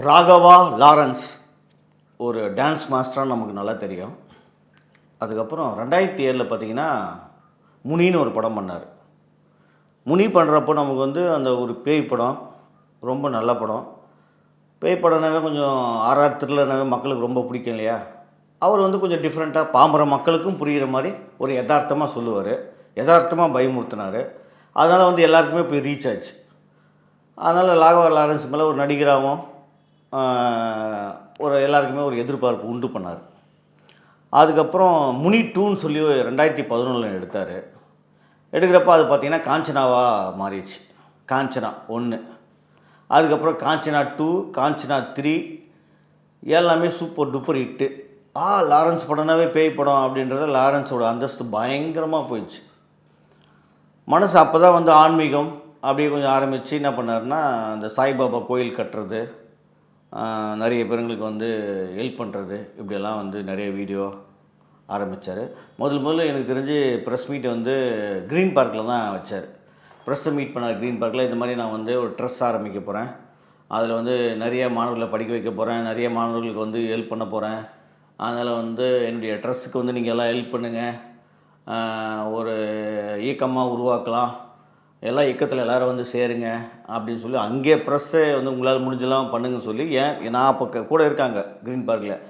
Raghava Lawrence ஒரு dance மாஸ்டராக நமக்கு நல்லா தெரியும். அதுக்கப்புறம் 2007 பார்த்தீங்கன்னா முனின்னு ஒரு படம் பண்ணார். முனி பண்ணுறப்போ நமக்கு வந்து அந்த ஒரு பேய் படம், ரொம்ப நல்ல படம். பேய் படம்னாவே கொஞ்சம் ஆர்ஆர் த்ரில்லர்னாவே மக்களுக்கு ரொம்ப பிடிக்கும் இல்லையா? அவர் வந்து கொஞ்சம் டிஃப்ரெண்ட்டாக பாமர மக்களுக்கும் புரிகிற மாதிரி ஒரு யதார்த்தமாக சொல்லுவார், யதார்த்தமாக பயமுறுத்தினார். அதனால் வந்து எல்லாருக்குமே போய் ரீச் ஆச்சு. அதனால் ராகவா லாரன்ஸ் மேலே ஒரு நடிகராகவும் ஒரு எல்லாருக்குமே ஒரு எதிர்பார்ப்பு உண்டு பண்ணார். அதுக்கப்புறம் முனி 2ன்னு சொல்லி 2011 எடுத்தார். எடுக்கிறப்ப அது பார்த்திங்கன்னா காஞ்சனாவாக மாறிடுச்சு. காஞ்சனா 1, அதுக்கப்புறம் காஞ்சனா 2, காஞ்சனா 3 எல்லாமே சூப்பர் டூப்பர் ஹிட்டு. லாரன்ஸ் படம்னாவே பேய் படம் அப்படின்றத லாரன்ஸோட அந்தஸ்து பயங்கரமாக போயிடுச்சு. மனசு அப்போ தான் வந்து ஆன்மீகம் அப்படியே கொஞ்சம் ஆரம்பித்து என்ன பண்ணார்னா, அந்த சாய்பாபா கோயில் கட்டுறது, நிறைய பேருங்களுக்கு வந்து ஹெல்ப் பண்ணுறது, இப்படியெல்லாம் வந்து நிறைய வீடியோ ஆரம்பித்தார். முதல்ல எனக்கு தெரிஞ்சு ப்ரெஸ் மீட் வந்து க்ரீன் பார்க்கில் தான் வச்சார். ப்ரெஸ்ஸை மீட் பண்ணார் க்ரீன் பார்க்கில். இந்த மாதிரி நான் வந்து ஒரு ட்ரஸ்ட் ஆரம்பிக்க போகிறேன், அதில் வந்து நிறைய மாணவர்களை படிக்க வைக்க போகிறேன், நிறைய மாணவர்களுக்கு வந்து ஹெல்ப் பண்ண போகிறேன், அதனால் வந்து என்னுடைய ட்ரஸ்ட்டுக்கு வந்து நீங்கள் எல்லாம் ஹெல்ப் பண்ணுங்கள், ஒரு இயக்கமாக உருவாக்கலாம், எல்லா இயக்கத்தில் எல்லோரும் வந்து சேருங்க அப்படின்னு சொல்லி அங்கேயே ப்ரெஸ்ஸை வந்து உங்களால் முடிஞ்செல்லாம் பண்ணுங்கன்னு சொல்லி, நான் அப்போ கூட இருக்காங்க க்ரீன் பார்க்கில்,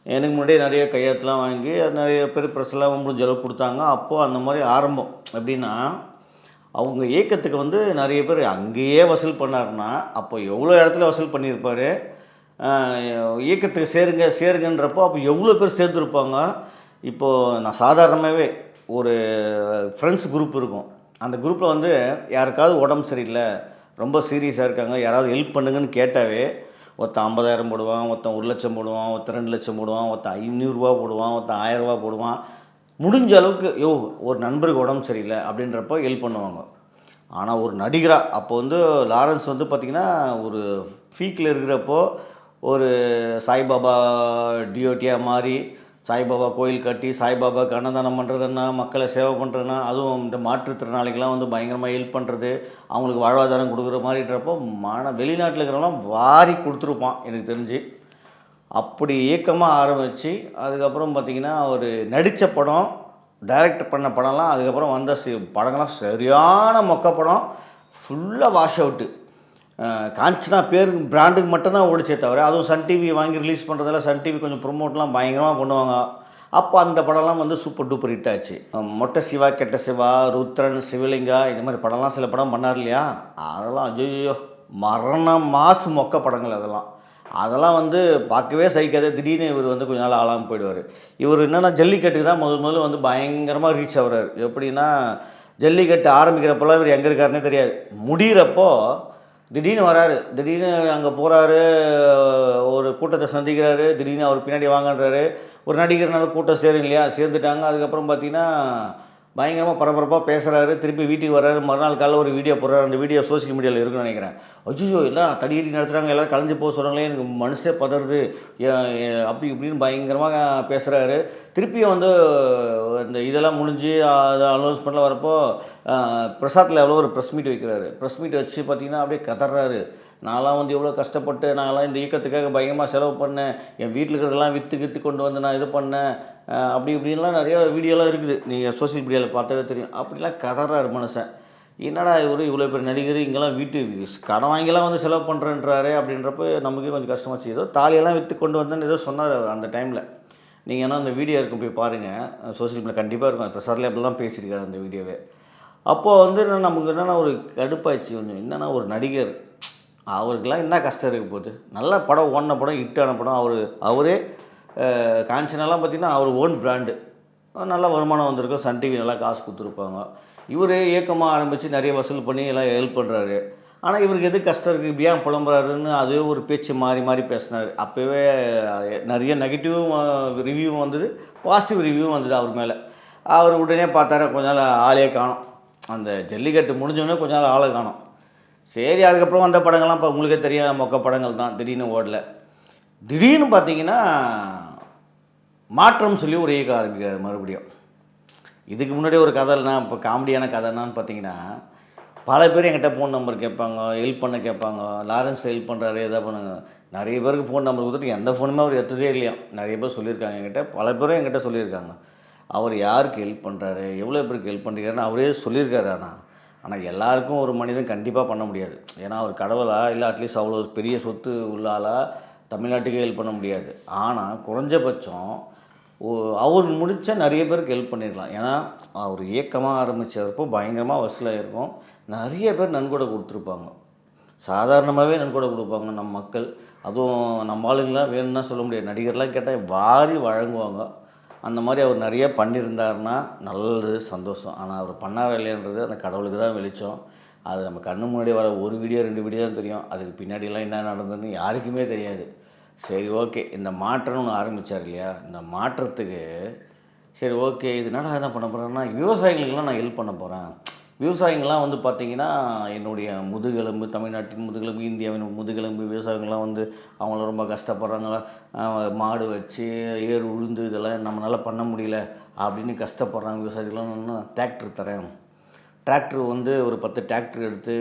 எனக்கு முன்னாடியே நிறைய கையெழுத்துலாம் வாங்கி நிறைய பேர் ப்ரெஸ்ஸெல்லாம் முடிஞ்ச அளவுக்கு கொடுத்தாங்க. அப்போது அந்த மாதிரி ஆரம்பம் எப்படின்னா, அவங்க இயக்கத்துக்கு வந்து நிறைய பேர் அங்கேயே வசூல் பண்ணாருன்னா அப்போ எவ்வளோ இடத்துல வசூல் பண்ணியிருப்பார். இயக்கத்துக்கு சேருங்கன்றப்போ அப்போ எவ்வளோ பேர் சேர்ந்துருப்பாங்க. இப்போது நான் சாதாரணமாகவே ஒரு ஃப்ரெண்ட்ஸ் குரூப் இருக்கும், அந்த குரூப்பில் வந்து யாருக்காவது உடம்பு சரியில்லை, ரொம்ப சீரியஸாக இருக்காங்க, யாராவது ஹெல்ப் பண்ணுங்கன்னு கேட்டாவே ஒருத்தன் 50,000 போடுவான், ஒருத்தன் 1,00,000 போடுவான், ஒருத்தன் 2,00,000 போடுவான், ஒருத்தன் 500 போடுவான், ஒருத்தன் 1000 போடுவான். முடிஞ்ச அளவுக்கு ஒரு நண்பருக்கு உடம்பு சரியில்லை அப்படின்றப்போ ஹெல்ப் பண்ணுவாங்க. ஆனால் ஒரு நடிகராக அப்போ வந்து லாரன்ஸ் வந்து பார்த்திங்கன்னா ஒரு ஃபீக்கில் இருக்கிறப்போ ஒரு சாய்பாபா டியோட்டியாக மாறி சாய்பாபா கோயில் கட்டி சாய்பாபாவுக்கு அன்னதானம் பண்ணுறதுன்னா, மக்களை சேவை பண்ணுறதுன்னா, அதுவும் இந்த மாற்றுத்திறனாளிகள்லாம் வந்து பயங்கரமாக ஹெல்ப் பண்ணுறது, அவங்களுக்கு வாழ்வாதாரம் கொடுக்குற மாதிரின்றப்போ வெளிநாட்டில் இருக்கிறவங்களாம் வாரி கொடுத்துருப்பான் எனக்கு தெரிஞ்சு. அப்படி இயக்கமாக ஆரம்பித்து அதுக்கப்புறம் பார்த்திங்கன்னா அவர் நடித்த படம், டைரக்ட் பண்ண படம்லாம், அதுக்கப்புறம் வந்த படங்கள்லாம் சரியான மொக்க படம், ஃபுல்லாக வாஷ் அவுட்டு. காஞ்சனா பேருக்கு பிராண்டுக்கு மட்டும்தான் ஓடிச்சே தவிர, அதுவும் சன் டிவி வாங்கி ரிலீஸ் பண்ணுறதால சன் டிவி கொஞ்சம் ப்ரொமோட்லாம் பயங்கரமாக பண்ணுவாங்க. அப்போ அந்த படம்லாம் வந்து சூப்பர் டூப்பர் ஹிட் ஆச்சு. மொட்டை சிவா, கெட்ட சிவா, ருத்ரன், சிவலிங்கா, இந்த மாதிரி படம்லாம் சில படம் பண்ணார் இல்லையா, அதெல்லாம் ஐயோ மரண மாசு மொக்க படங்கள் அதெல்லாம் வந்து பார்க்கவே சகிக்காது. திடீர்னு இவர் வந்து கொஞ்ச நாள் ஆளாமல் போயிடுவார். இவர் என்னென்னா ஜல்லிக்கட்டுக்கு தான் முதல்ல வந்து பயங்கரமாக ரீச் ஆகிறார். எப்படின்னா, ஜல்லிக்கட்டு ஆரம்பிக்கிறப்பெல்லாம் இவர் எங்கே இருக்காருன்னே தெரியாது. முடிகிறப்போ திடீர்னு வராரு, திடீர்னு அங்கே போகிறாரு, ஒரு கூட்டத்தை சந்திக்கிறாரு, திடீர்னு அவர் பின்னாடி வாங்கன்றாரு. ஒரு நடிகர்னால கூட்டம் சேரும் இல்லையா, சேர்ந்துட்டாங்க. அதுக்கப்புறம் பார்த்திங்கன்னா பயங்கரமாக பரபரப்பாக பேசுகிறாரு, திருப்பி வீட்டுக்கு வர்றாரு. மறுநாள் காலையில் ஒரு வீடியோ போடுறாரு. அந்த வீடியோ சோஷியல் மீடியாவில் இருக்குன்னு நினைக்கிறேன். ஐயோ எல்லாம் தடியடி நடத்துகிறாங்க, எல்லோரும் கலைஞ்சு போக சொல்கிறாங்களே, எனக்கு மனசே பதறுது, அப்படி இப்படின்னு பயங்கரமாக பேசுகிறாரு. திருப்பியும் வந்து இந்த இதெல்லாம் முடிஞ்சு அதை அனௌன்ஸ்மெண்ட்டில் வரப்போ பிரசாத்தில் எவ்வளோ ஒரு ப்ரெஸ் மீட் வைக்கிறாரு. ப்ரெஸ் மீட் வச்சு பார்த்திங்கன்னா அப்படியே கதறாரு. நான்லாம் வந்து எவ்வளோ கஷ்டப்பட்டு நான்லாம் இந்த இயக்கத்துக்காக பயங்கரமாக செலவு பண்ணேன், என் வீட்டில் இருக்கிறதெல்லாம் விற்று கொண்டு வந்து நான் இது பண்ணேன், அப்படி இப்படின்லாம் நிறைய வீடியோலாம் இருக்குது, நீங்கள் சோஷியல் மீடியாவில் பார்த்தாவே தெரியும். அப்படிலாம் கதறாரு மனுஷன். என்னடா இவர் இவ்வளோ பேர் நடிகர், இங்கெல்லாம் வீட்டு கடன் வாங்கிலாம் வந்து செலவு பண்ணுறேன்றாரு அப்படின்றப்ப நமக்கே கொஞ்சம் கஷ்டமாச்சு. ஏதோ தாலியெல்லாம் விற்று கொண்டு வந்தேன்னு ஏதோ சொன்னார் அந்த டைமில். நீங்கள் ஏன்னா அந்த வீடியோ இருக்கும், போய் பாருங்கள், சோஷியல் மீடியா கண்டிப்பாக இருக்கும். பிரசாத்ல அப்படிலாம் பேசியிருக்காரு அந்த வீடியோவே. அப்போது வந்து நமக்கு என்னென்னா ஒரு கடுப்பாயிடுச்சு கொஞ்சம். என்னென்னா ஒரு நடிகர், அவருக்கெல்லாம் என்ன கஷ்டம் இருக்க போகுது, நல்ல படம், ஓடின படம், ஹிட்டான படம், அவரே காஞ்சனாலாம் பார்த்திங்கன்னா அவர் ஓன் பிராண்டு, நல்லா வருமானம் வந்திருக்கும், சன் டிவி நல்லா காசு கொடுத்துருப்பாங்க. இவர் இயக்கமாக ஆரம்பித்து நிறைய வசூல் பண்ணி எல்லாம் ஹெல்ப் பண்ணுறாரு. ஆனால் இவருக்கு எது கஷ்டம் இருக்குது, இப்படி ஏன் புலம்புறாருன்னு அதே ஒரு பேச்சு மாறி பேசினார். அப்போவே நிறைய நெகட்டிவும் ரிவ்யூவும் வந்தது, பாசிட்டிவ் ரிவ்யூவும் வந்தது அவர் மேலே. அவர் உடனே பார்த்தாரு, கொஞ்ச நாள் ஆளே காணும். அந்த ஜல்லிக்கட்டு முடிஞ்சோடனே கொஞ்ச நாள் ஆளை காணும். சரி, அதுக்கப்புறம் வந்த படங்கள்லாம் இப்போ உங்களுக்கே தெரியாத மொக்க படங்கள் தான், திடீர்னு ஓடல. திடீர்னு பார்த்தீங்கன்னா மாற்றம் சொல்லி ஒரு இயக்கம் ஆரம்பிக்கிறார் மறுபடியும். இதுக்கு முன்னாடி ஒரு கதைனா, இப்போ காமெடியான கதைனான்னு பார்த்தீங்கன்னா, பல பேர் என்கிட்ட ஃபோன் நம்பர் கேட்பாங்க, ஹெல்ப் பண்ண கேட்பாங்க. லாரன்ஸ் ஹெல்ப் பண்ணுறாரு, எதா பண்ணுங்க. நிறைய பேருக்கு ஃபோன் நம்பர் கொடுத்துட்டு எந்த ஃபோனுமே அவர் எடுத்ததே இல்லையாம். நிறைய பேர் சொல்லியிருக்காங்க என்கிட்ட. பல பேரும் என்கிட்ட சொல்லியிருக்காங்க. அவர் யாருக்கு ஹெல்ப் பண்ணுறாரு, எவ்வளோ பேருக்கு ஹெல்ப் பண்ணுறாருன்னு அவரே சொல்லியிருக்காரு. ஆனால் எல்லாருக்கும் ஒரு மனிதன் கண்டிப்பாக பண்ண முடியாது. ஏன்னா அவர் கடவுளா, இல்லை அட்லீஸ்ட் அவ்வளோ பெரிய சொத்து உள்ள ஆளா, தமிழ்நாட்டுக்கே ஹெல்ப் பண்ண முடியாது. ஆனால் குறைஞ்சபட்சம் அவர் முடித்தா நிறைய பேருக்கு ஹெல்ப் பண்ணிடலாம். ஏன்னா அவர் இயக்கமாக ஆரம்பித்தப்போ பயங்கரமாக வசூலாகிருக்கும். நிறைய பேர் நன்கொடை கொடுத்துருப்பாங்க. சாதாரணமாகவே நன்கொடை கொடுப்பாங்க நம்ம மக்கள். அதுவும் நம்ம ஆளுங்களாம் வேணும்னா சொல்ல முடியாது. நடிகர்லாம் கேட்டால் வாரி வழங்குவாங்க. அந்த மாதிரி அவர் நிறைய பண்ணியிருந்தாருன்னா நல்லது, சந்தோஷம். ஆனால் அவர் பண்ணாரா இல்லைன்றது அந்த கடவுளுக்கு தான் வெளிச்சம். அது நம்ம கண்ணு முன்னாடி வர ஒரு வீடியோ 2 வீடியோ தான் தெரியும். அதுக்கு பின்னாடிலாம் என்ன நடந்ததுன்னு யாருக்குமே தெரியாது. சரி, ஓகே, இந்த மாற்றம்னு ஒன்று ஆரம்பித்தார் இல்லையா, இந்த மாற்றத்துக்கு சரி ஓகே இதனால் என்ன பண்ண போகிறேன்னா விவசாயிகளுக்கெல்லாம் நான் ஹெல்ப் பண்ண போகிறேன். விவசாயிங்கள்லாம் வந்து பார்த்திங்கன்னா என்னுடைய முதுகெலும்பு, தமிழ்நாட்டின் முதுகெலும்பு, இந்தியாவின் முதுகெலும்பு. விவசாயிகள்லாம் வந்து அவங்கள ரொம்ப கஷ்டப்படுறாங்க. மாடு வச்சு ஏர் உழுந்து இதெல்லாம் நம்மளால் பண்ண முடியல அப்படின்னு கஷ்டப்படுறாங்க விவசாயிகள்லாம். டிராக்டர் தரேன். டிராக்டர் வந்து ஒரு 10 டிராக்டர் எடுத்து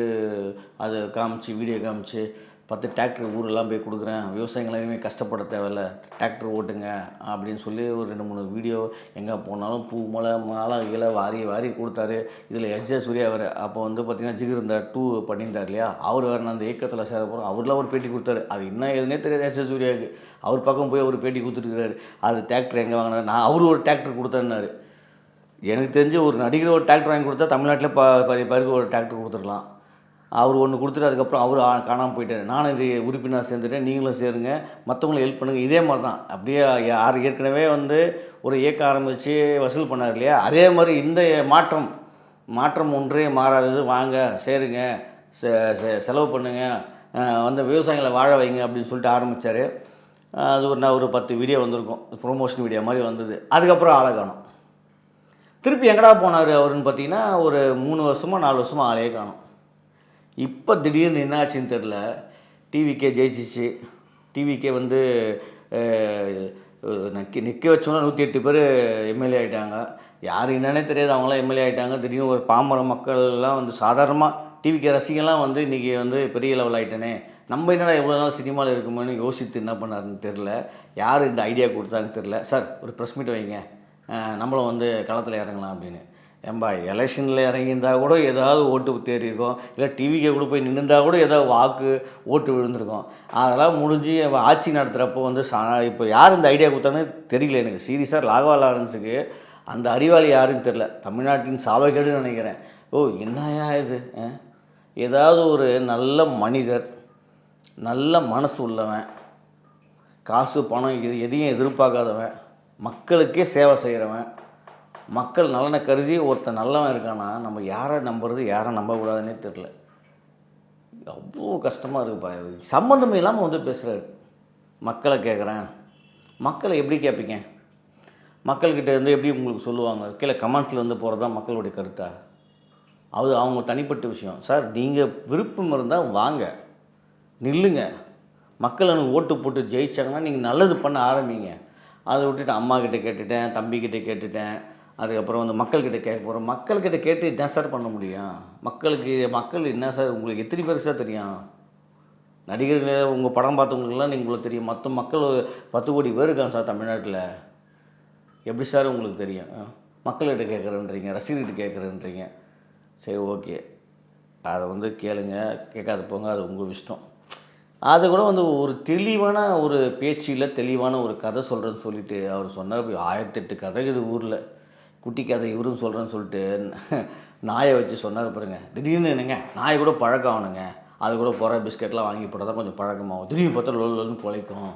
அதை காமிச்சு, வீடியோ காமிச்சு 10 டிராக்டர் ஊரெல்லாம் போய் கொடுக்குறேன். விவசாயிகளையுமே கஷ்டப்பட தேவையில்ல, டிராக்டர் ஓட்டுங்க அப்படின்னு சொல்லி ஒரு 2-3 வீடியோ எங்கே போனாலும் பூ மாலை இலை வாரி வாரி கொடுத்தாரு. இதில் எஸ்.ஜே. சூர்யா வேறு அப்போ வந்து பார்த்திங்கன்னா ஜிகிருந்தா 2 பண்ணியிருந்தார் இல்லையா, அவர் வேறு நான் அந்த இயக்கத்தில் சேர போகிறோம். அவர்லாம் ஒரு பேட்டி கொடுத்தாரு. அது என்ன எதுனே தெரியாது எஸ்.ஜே. சூர்யாவுக்கு. அவர் பக்கம் போய் ஒரு பேட்டி கொடுத்துருக்காரு. அது டிராக்டர் எங்கே வாங்கினார், நான் அவர் ஒரு டிராக்டர் கொடுத்தேன்னாரு. எனக்கு தெரிஞ்சு ஒரு நடிகர் ஒரு டிராக்டர் வாங்கி கொடுத்தா தமிழ்நாட்டில் பாதி பேருக்கு ஒரு டிராக்டர் கொடுத்துருக்கலாம். அவர் ஒன்று கொடுத்துட்டு அதுக்கப்புறம் அவர் காணாமல் போயிட்டார். நானும் இது உறுப்பினர் சேர்ந்துட்டேன், நீங்களும் சேருங்க, மற்றவங்களும் ஹெல்ப் பண்ணுங்கள். இதே மாதிரி தான். அப்படியே யார் ஏற்கனவே வந்து ஒரு இயக்கம் ஆரம்பித்து வசூல் பண்ணார் இல்லையா, அதே மாதிரி இந்த மாற்றம் ஒன்றே மாறாதது. வாங்க, சேருங்க, செலவு பண்ணுங்கள், வந்து விவசாயிகளை வாழ வைங்க அப்படின்னு சொல்லிட்டு ஆரம்பித்தார். அது ஒரு 10 வீடியோ வந்திருக்கும், ப்ரொமோஷன் வீடியோ மாதிரி வந்தது. அதுக்கப்புறம் ஆளை காணோம். திருப்பி எங்கடா போனார் அவருன்னு பார்த்தீங்கன்னா ஒரு 3 வருஷமாக 4 வருஷமாக ஆளே காணோம். இப்போ திடீர்னு என்னாச்சுன்னு தெரில. டிவிக்கே ஜெயிச்சிச்சு. டிவிக்கே வந்து நிற்க வச்சோன்னா 108 பேர் எம்எல்ஏ ஆகிட்டாங்க. யார் என்னன்னே தெரியாது, அவங்களாம் எம்எல்ஏ ஆகிட்டாங்க. திடீர்னு ஒரு பாமர மக்கள்லாம் வந்து சாதாரணமாக டிவிக்கே ரசிகலாம் வந்து இன்றைக்கி வந்து பெரிய லெவல் ஆகிட்டனே, நம்ம என்னடா எவ்வளோ நாள் சினிமாவில் இருக்குமோன்னு யோசித்து என்ன பண்ணாருன்னு தெரில. யார் இந்த ஐடியா கொடுத்தாங்கன்னு தெரில. சார் ஒரு ப்ரெஸ் மீட் வைங்க, நம்மளும் வந்து களத்தில் இறங்கலாம் அப்படின்னு. ஏம்பா, எலெக்ஷனில் இறங்கியிருந்தால் கூட ஏதாவது ஓட்டு தேறியிருக்கோம், இல்லை டிவிக்கே கூட போய் நின்றுருந்தால் கூட ஏதாவது ஓட்டு விழுந்திருக்கோம். அதெல்லாம் முடிஞ்சு ஆட்சி நடத்துகிறப்போ வந்து இப்போ யார் இந்த ஐடியா கொடுத்தான்னு தெரியல எனக்கு. சீரியஸாக ராகவா லாரன்ஸுக்கு அந்த அறிவாளி யாருன்னு தெரில. தமிழ்நாட்டின் சாவகேடுன்னு நினைக்கிறேன். என்னையா இது, ஏதாவது ஒரு நல்ல மனிதர், நல்ல மனசு உள்ளவன், காசு பணம் இது எதையும் எதிர்பார்க்காதவன், மக்களுக்கே சேவை செய்கிறவன், மக்கள் நலனை கருதி ஒருத்தன் நல்லவன் இருக்கானா, நம்ம யாரை நம்புறது யாரை நம்பக்கூடாதுன்னே தெரில. அவ்வளோ கஷ்டமாக இருக்குப்பா. சம்மந்தம் இல்லாமல் வந்து பேசுகிறாரு. மக்களை கேட்குறேன். மக்களை எப்படி கேட்பீங்க? மக்கள்கிட்ட இருந்து எப்படி உங்களுக்கு சொல்லுவாங்க? கீழே கமெண்ட்ஸில் வந்து போகிறது தான் மக்களுடைய கருத்தா? அது அவங்க தனிப்பட்ட விஷயம். சார், நீங்கள் விருப்பம் இருந்தால் வாங்க, நில்லுங்க. மக்கள் எனக்கு ஓட்டு போட்டு ஜெயிச்சாங்கன்னா நீங்கள் நல்லது பண்ண ஆரம்பிங்க. அதை விட்டுட்டு அம்மாக்கிட்ட கேட்டுட்டேன், தம்பிக்கிட்ட கேட்டுட்டேன், அதுக்கப்புறம் வந்து மக்கள்கிட்ட கேட்க போகிறோம். மக்கள்கிட்ட கேட்டு என்ன சார் பண்ண முடியும்? மக்கள் என்ன சார், உங்களுக்கு எத்தனை பேருக்கு சார் தெரியும்? நடிகர்கள் உங்கள் படம் பார்த்தவங்களுக்குலாம் நீங்கள் உங்களுக்கு தெரியும். மற்ற மக்கள் 10 கோடி பேர் இருக்காங்க சார் தமிழ்நாட்டில். எப்படி சார் உங்களுக்கு தெரியும்? மக்கள்கிட்ட கேட்குறேன்றீங்க, ரசிகர்கிட்ட கேட்குறேன்றீங்க. சரி, ஓகே, அதை வந்து கேளுங்க, கேட்காது போங்க, அது உங்கள் இஷ்டம். அது கூட வந்து ஒரு தெளிவான ஒரு பேச்சில் தெளிவான ஒரு கதை சொல்கிறேன்னு சொல்லிவிட்டு அவர் சொன்னார். 1008 கதை இது ஊரில், குட்டி கதை இவரும் சொல்கிறேன்னு சொல்லிட்டு நாயை வச்சு சொன்னார் பாருங்க. திடீர்னு என்னங்க நாயை கூட பழக்கம் ஆகணுங்க, அது கூட போகிற பிஸ்கெட்லாம் வாங்கி போட்டால் தான் கொஞ்சம் பழக்கமாகும், திடீர்னு பார்த்தா லொல்லுன்னு குலைக்கும்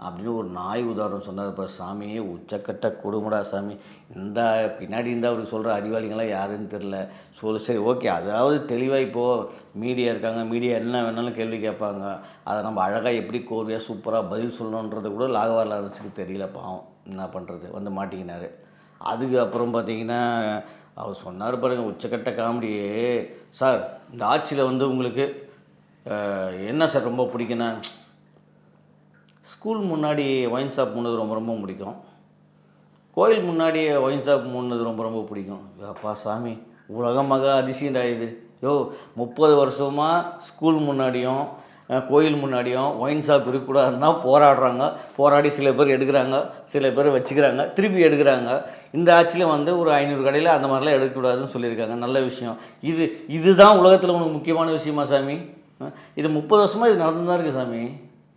அப்படின்னு ஒரு நாய் உதாரணம் சொன்னார். இப்போ சாமி உச்சக்கட்ட கொடுமுடா சாமி. இந்த பின்னாடி இருந்தால் அவருக்கு சொல்கிற அறிவாளிகளாம் யாருன்னு தெரில. சரி, ஓகே, அதாவது தெளிவாக இப்போது மீடியா இருக்காங்க, மீடியா என்ன வேணாலும் கேள்வி கேட்பாங்க. அதை நம்ம அழகாக எப்படி கோர்வையாக சூப்பராக பதில் சொல்லணுன்றது கூட ராகவா லாரன்ஸுக்கு தெரியல. பாவம், என்ன பண்ணுறது, வந்து மாட்டிக்கினார். அதுக்கு அப்புறம் பார்த்திங்கன்னா அவர் சொன்னார் பாருங்கள், உச்சக்கட்ட காமெடியே. சார், இந்த ஆட்சியில் வந்து உங்களுக்கு என்ன சார் ரொம்ப பிடிக்குன்னா, ஸ்கூல் முன்னாடி ஒயின் ஷாப் மூணுது ரொம்ப ரொம்ப பிடிக்கும், கோயில் முன்னாடி ஒயின் ஷாப் மூணுது ரொம்ப ரொம்ப பிடிக்கும். அப்பா சாமி, உலகமாக அதிசயண்டா இது. 30 வருஷமாக ஸ்கூல் முன்னாடியும் கோயில் முன்னாடியும் ஒயின் ஷாப் இருக்கக்கூடாதுன்னு தான் போராடுறாங்க. போராடி சில பேர் எடுக்கிறாங்க, சில பேர் வச்சுக்கிறாங்க, திருப்பி எடுக்கிறாங்க. இந்த ஆட்சியில் வந்து ஒரு 500 கடையில் அந்த மாதிரிலாம் எடுக்கக்கூடாதுன்னு சொல்லியிருக்காங்க. நல்ல விஷயம். இதுதான் உலகத்தில் உனக்கு முக்கியமான விஷயமா சாமி? இது 30 வருஷமாக இது நடந்து தான் இருக்குது சாமி.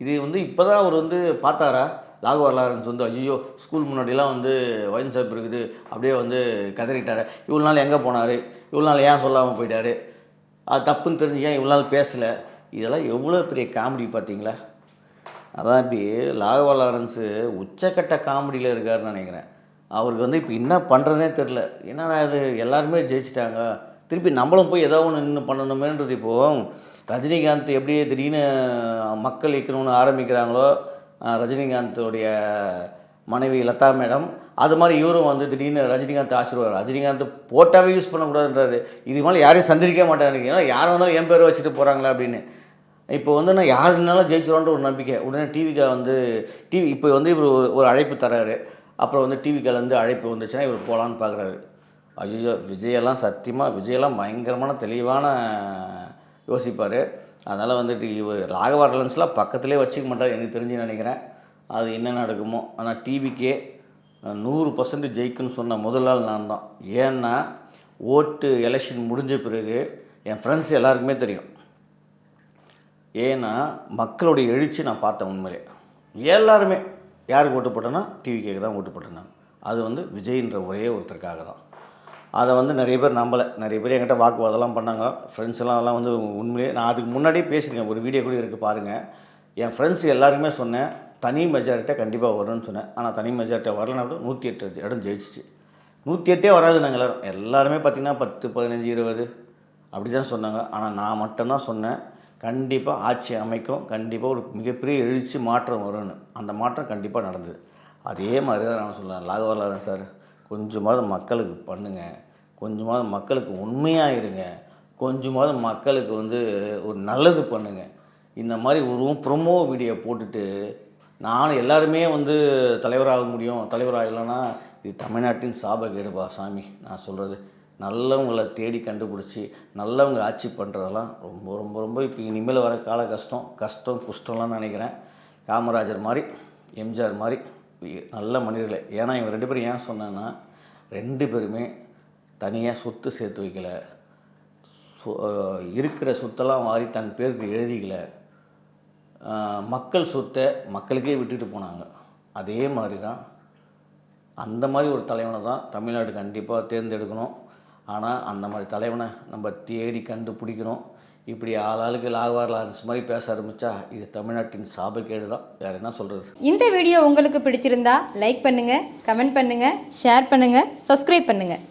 இது வந்து இப்போ தான் அவர் வந்து பார்த்தாரா? ராகவா லாரன்ஸ் வந்து ஐயோ ஸ்கூல் முன்னாடிலாம் வந்து ஒயின் ஷாப் இருக்குது அப்படியே வந்து கதறிட்டார். இவ்வளோ நாள் எங்கே போனார்? இவ்வளோ நாள் ஏன் சொல்லாமல் போயிட்டார்? அது தப்புன்னு தெரிஞ்சு ஏன் இவ்வளோ நாள் பேசலை? இதெல்லாம் எவ்வளோ பெரிய காமெடி பார்த்தீங்களா? அதான் இப்படி ராகவா லாரன்ஸு உச்சக்கட்ட காமெடியில் இருக்காருன்னு நினைக்கிறேன். அவருக்கு வந்து இப்போ என்ன பண்ணுறதுனே தெரில. என்னடா இது எல்லாருமே ஜெயிச்சிட்டாங்க, திருப்பி நம்மளும் போய் ஏதோ ஒன்று நின்று பண்ணணுமேன்றது. இப்போது ரஜினிகாந்த் எப்படி திடீர்னு மக்கள் இயக்கணும்னு ஆரம்பிக்கிறாங்களோ, ரஜினிகாந்தோடைய மனைவி லதா மேடம், அது மாதிரி இவரும் வந்து திடீர்னு ரஜினிகாந்த் ஆசீர்வாதம், ரஜினிகாந்த் போட்டாவே யூஸ் பண்ணக்கூடாதுன்றாரு. இது மாதிரி யாரையும் சந்திரிக்க மாட்டாங்க. ஏன்னா யார் வந்தாலும் என் பேர் வச்சுட்டு போகிறாங்களா அப்படின்னு. இப்போ வந்து நான் யாருனாலும் ஜெயிச்சிருவான்ற ஒரு நம்பிக்கை. உடனே டிவிக்கா வந்து இப்போ வந்து இவர் ஒரு அழைப்பு தராரு. அப்புறம் வந்து டிவிக்காலேருந்து அழைப்பு வந்துச்சுன்னா இவர் போகலான்னு பார்க்குறாரு. ஐயோ விஜயெல்லாம் பயங்கரமான தெளிவான யோசிப்பார். அதனால் வந்துட்டு இவர் ராகவா லாரன்ஸ்லாம் பக்கத்துலேயே வச்சுக்க மாட்டார் எனக்கு தெரிஞ்சு நினைக்கிறேன். அது என்ன நடக்குமோ. ஆனால் டிவிக்கே 100% ஜெயிக்குன்னு சொன்ன முதல் நாள் நான் தான். ஏன்னா ஓட்டு எலெக்ஷன் முடிஞ்ச பிறகு என் ஃப்ரெண்ட்ஸ் எல்லாருக்குமே தெரியும். ஏன்னா மக்களுடைய எழுச்சி நான் பார்த்தேன். உண்மையிலே எல்லாருமே யாருக்கு ஓட்டு போட்டேன்னா டிவிக்கேக்கு தான் ஓட்டு போட்டிருந்தாங்க. அது வந்து விஜய்ன்ற ஒரே ஒருத்தருக்காக தான். அதை வந்து நிறைய பேர் நம்பலை. நிறைய பேர் என்கிட்ட வாக்குவாதம்லாம் பண்ணாங்க. ஃப்ரெண்ட்ஸ் எல்லாம் வந்து உண்மையிலே நான் அதுக்கு முன்னாடியே பேசியிருக்கேன். ஒரு வீடியோ கூட இருக்குது பாருங்கள். என் ஃப்ரெண்ட்ஸ் எல்லாருக்குமே சொன்னேன் தனி மெஜாரிட்டியாக கண்டிப்பாக வரும்னு சொன்னேன். ஆனால் தனி மெஜாரிட்டியாக வரலன்னா கூட 108 இடம் ஜெயிச்சிச்சு. 108 வராது. நாங்கள் எல்லாருமே பார்த்திங்கன்னா 10, 15, 20 அப்படி தான் சொன்னாங்க. ஆனால் நான் மட்டும்தான் சொன்னேன் கண்டிப்பாக ஆட்சி அமைக்கும், கண்டிப்பாக ஒரு மிகப்பெரிய எழுச்சி மாற்றம் வரும்னு. அந்த மாற்றம் கண்டிப்பாக நடந்தது. அதே மாதிரி தான் நான் சொல்லுவேன். ராகவா லாரன்ஸ் சார் கொஞ்சமாவது மக்களுக்கு பண்ணுங்கள், கொஞ்சமாவது மக்களுக்கு உண்மையாக இருங்க, கொஞ்சமாவது மக்களுக்கு வந்து ஒரு நல்லது பண்ணுங்கள். இந்த மாதிரி ஒரு ப்ரொமோ வீடியோ போட்டுட்டு நானும் எல்லாருமே வந்து தலைவராக முடியும், தலைவராகலைன்னா இது தமிழ்நாட்டின் சாபக்கேடுப்பா சாமி. நான் சொல்கிறது நல்லவங்களை தேடி கண்டுபிடிச்சி நல்லவங்க ஆட்சி பண்ணுறதெல்லாம் ரொம்ப ரொம்ப ரொம்ப இப்போ இனிமேல் வர கால கஷ்டம் குஷ்டம்லாம் நினைக்கிறேன். காமராஜர் மாதிரி, எம்ஜிஆர் மாதிரி நல்ல மனிதர்களே. ஏன்னா இவங்க 2 பேரும் ஏன் சொன்னேன்னா 2 பேருமே தனியாக சொத்து சேர்த்து வைக்கலை, இருக்கிற சொத்தெல்லாம் வாரி தன் பேருக்கு எழுதிக்கலை, மக்கள் சொத்தை மக்களுக்கே விட்டுட்டு போனாங்க. அதே மாதிரி தான் அந்த மாதிரி ஒரு தலைவனை தான் தமிழ்நாடு கண்டிப்பாக தேர்ந்தெடுக்கணும். ஆனால் அந்த மாதிரி தலைவனை நம்ம தேடி கண்டுபிடிக்கணும். இப்படி ஆளாளுக்கு ராகவா லாரன்ஸ் மாதிரி பேச ஆரம்பித்தா இது தமிழ்நாட்டின் சாபக்கேடு தான். வேறு என்ன சொல்கிறது. இந்த வீடியோ உங்களுக்கு பிடிச்சிருந்தா லைக் பண்ணுங்கள், கமெண்ட் பண்ணுங்கள், ஷேர் பண்ணுங்கள், சப்ஸ்கிரைப் பண்ணுங்கள்.